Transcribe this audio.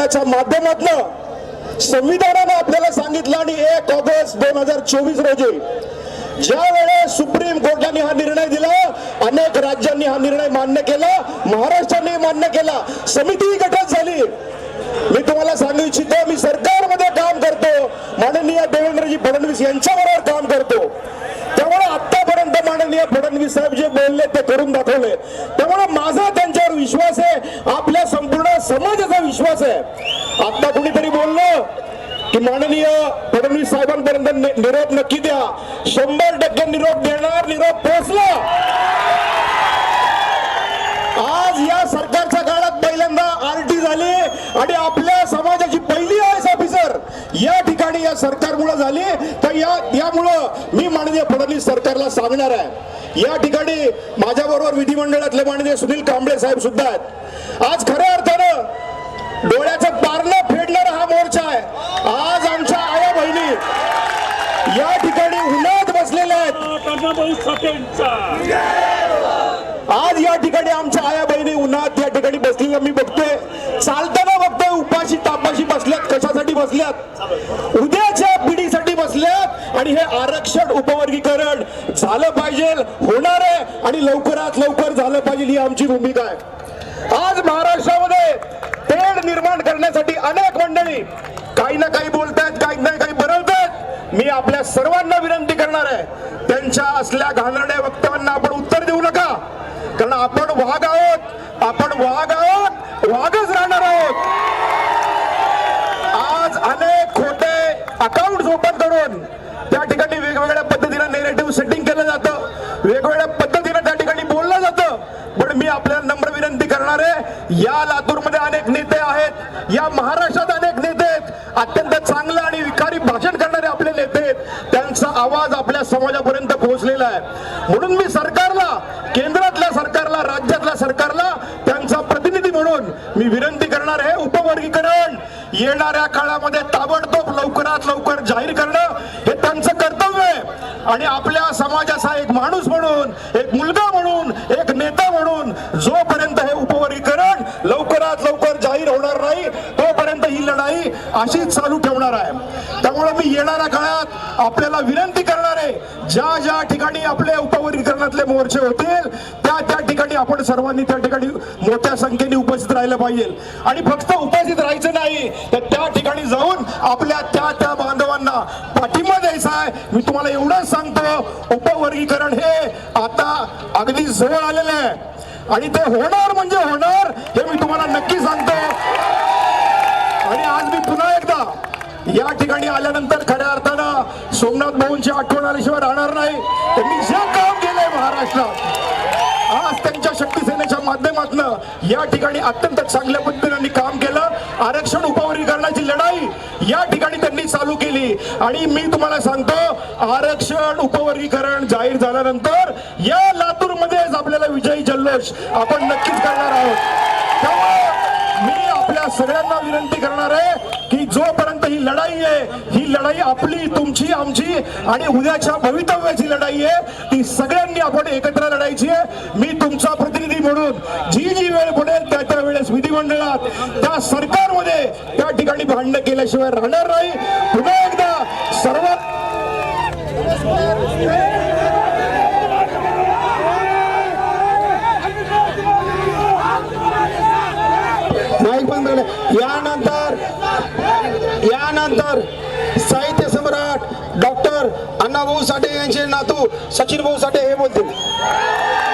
विधिमंडळाच्या माध्यमातून संविधानाने आपल्याला सांगितलं आणि 1 ऑगस्ट 2024 रोजी ज्या वेळेस सुप्रीम कोर्टाने हा निर्णय दिला, अनेक राज्यांनी हा निर्णय मान्य केला, महाराष्ट्राने मान्य केला, समिती गठीत झाली। मी तुम्हाला सांगू इच्छितो, मी सरकारमध्ये काम करतो, माननीय देवेंद्रजी फडणवीस यांच्याबरोबर काम करतो, त्यामुळे आतापर्यंत माननीय फडणवीस साहेब जे बोलले ते करून दाखवले, त्यामुळे माझा त्यांच्यावर विश्वास आहे, आपल्या संपूर्ण समाजाचा विश्वास आहे। आता कुणीतरी बोललं की माननीय फडणवीस साहेबांपर्यंत निरोप नक्की द्या, 100% निरोप देणार, निरोप पोहोचला। आज या सरकारच्या काळात पहिल्यांदा आरटी झाली आणि आपल्या समाजाची पहिली आयएस ऑफिसर या ठिकाणी या सरकारमुळे झाली। तर यामुळं मी माननीय फडणवीस सरकारला सांगणार आहे, या ठिकाणी माझ्याबरोबर विधिमंडळातले माननीय सुनील कांबळे साहेब सुद्धा आहेत। आज खऱ्या अर्थानं डोळ्याचं पारणं फेडणारा हा मोर्चा आहे। आज आमच्या आया बहिणी या ठिकाणी उन्हात बसलेल्या आहेत, आज या ठिकाणी आमच्या आया बहिणी उन्हात या ठिकाणी बसलेल्या मी बघतोय, चालताना बघतोय, उपाशी तापाशी बसल्यात। कशासाठी बसल्यात? उद्याच्या पिढीसाठी बसल्यात। आणि हे आरक्षण उपवर्गीकरण झालं पाहिजे, होणार आहे आणि लवकरात लवकर झालं पाहिजे, ही आमची भूमिका आहे। आज महाराष्ट्रामध्ये तेढ निर्माण करण्यासाठी अनेक मंडळी काही ना काही बोलतायत, काही ना काही बनवतायत। मी आपल्या सर्वांना विनंती करणार आहे, त्यांच्या असल्या घाणेरड्या वक्तव्यांना आपण उत्तर देऊ नका, कारण आपण वाघ आहोत, आपण वाघ आहोत, वाघच राहणार आहोत। आज अनेक खोटे अकाउंट ओपन करून त्या ठिकाणी वेगवेगळ्या पद्धतीने नेरेटिव्ह सेटिंग केलं जातं, वेगवेगळ्या पद्धतीने त्या ठिकाणी बोललं जातं। पण मी आपल्याला नम्र विनंती करणार आहे, या लातूरमध्ये अनेक नेते आहेत, या महाराष्ट्रात अनेक नेते आहेत, अत्यंत चांगलं आणि विकारी भाषण करणारे आपले नेते आहेत, त्यांचा आवाज आपल्या समाजापर्यंत पोहोचलेला आहे। म्हणून मी सरकारला, केंद्रातल्या सरकारला, राज्यातल्या सरकारला त्यांचा प्रतिनिधी म्हणून मी विनंती करणार आहे, उपवर्गीकरण येणाऱ्या काळामध्ये ताबडतोब लवकरात लवकर जाहीर करणं हे त्यांचं कर्तव्य आहे। आणि आपल्या समाजाचा एक माणूस म्हणून, एक मुलगा म्हणून, एक नेता म्हणून जोपर्यंत हे उपवर्गीकरण लवकरात लवकर जाहीर होणार नाही तोपर्यंत ही लढाई अशीच चालू ठेवणार आहे। त्यामुळे मी येणाऱ्या काळात आपल्याला विनंती करणार आहे, ज्या ज्या ठिकाणी आपले उपवर्गीकरणातले मोर्चे होतील त्या ठिकाणी आपण सर्वांनी त्या ठिकाणी मोठ्या संख्येने उपस्थित राहिलं पाहिजे। आणि फक्त उपस्थित राहायचं नाही, तर त्या ठिकाणी जाऊन आपल्या त्या बांधवांना पाठिंबा द्यायचा आहे। मी तुम्हाला एवढंच सांगतो, उपवर्गीकरण हे आता अगदी जवळ आलेलं आहे आणि ते होणार म्हणजे होणार, हे मी तुम्हाला नक्की सांगतो। आणि आज मी पुन्हा एकदा या ठिकाणी आल्यानंतर खऱ्या अर्थानं सोमनाथ भाऊंची आठवण आल्याशिवाय राहणार नाही। त्यांनी जे काम केलंय महाराष्ट्रात, आज त्यांच्या शक्ती सेनेच्या माध्यमातून या ठिकाणी अत्यंत चांगल्या पद्धतीने काम केलं। आरक्षण उपवर्गीकरणाची लढाई या ठिकाणी त्यांनी चालू केली आणि मी तुम्हाला सांगतो, आरक्षण उपवर्गीकरण जाहीर झाल्यानंतर या लातूरमध्येच आपल्याला विजयी जल्लोष आपण नक्कीच करणार आहोत। त्यामुळे मी आपल्या सगळ्यांना विनंती करणार आहे की जोपर्यंत ही लढाई आहे, ही लढाई आपली, तुमची, आमची आणि उद्याच्या भवितव्याची लढाई आहे, ती सगळ्यांनी आपण एकत्र लढायची आहे। मी तुमचा प्रतिनिधी म्हणून जी वेळ पडेल त्या वेळेस विधिमंडळात, त्या सरकारमध्ये त्या ठिकाणी भांडण केल्याशिवाय राहणार नाही। पुन्हा एकदा सर्व माईक बंद झालं। यानंतर साहित्य सम्राट डॉक्टर अण्णाभाऊ साठे यांचे नातू सचिन भाऊ साठे हे बोलतील।